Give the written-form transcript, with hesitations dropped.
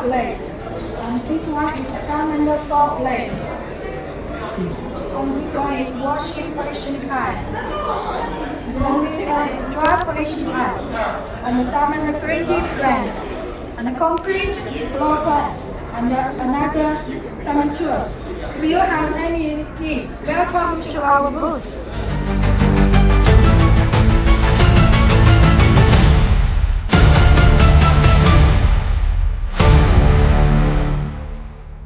hot blade. And this one is diamond saw blade. And this one is washing polishing pad. Then this one is dry polishing pad. And the diamond printed blend. And the concrete floor plans. And another diamond tools. If you have any needs, welcome to our booth.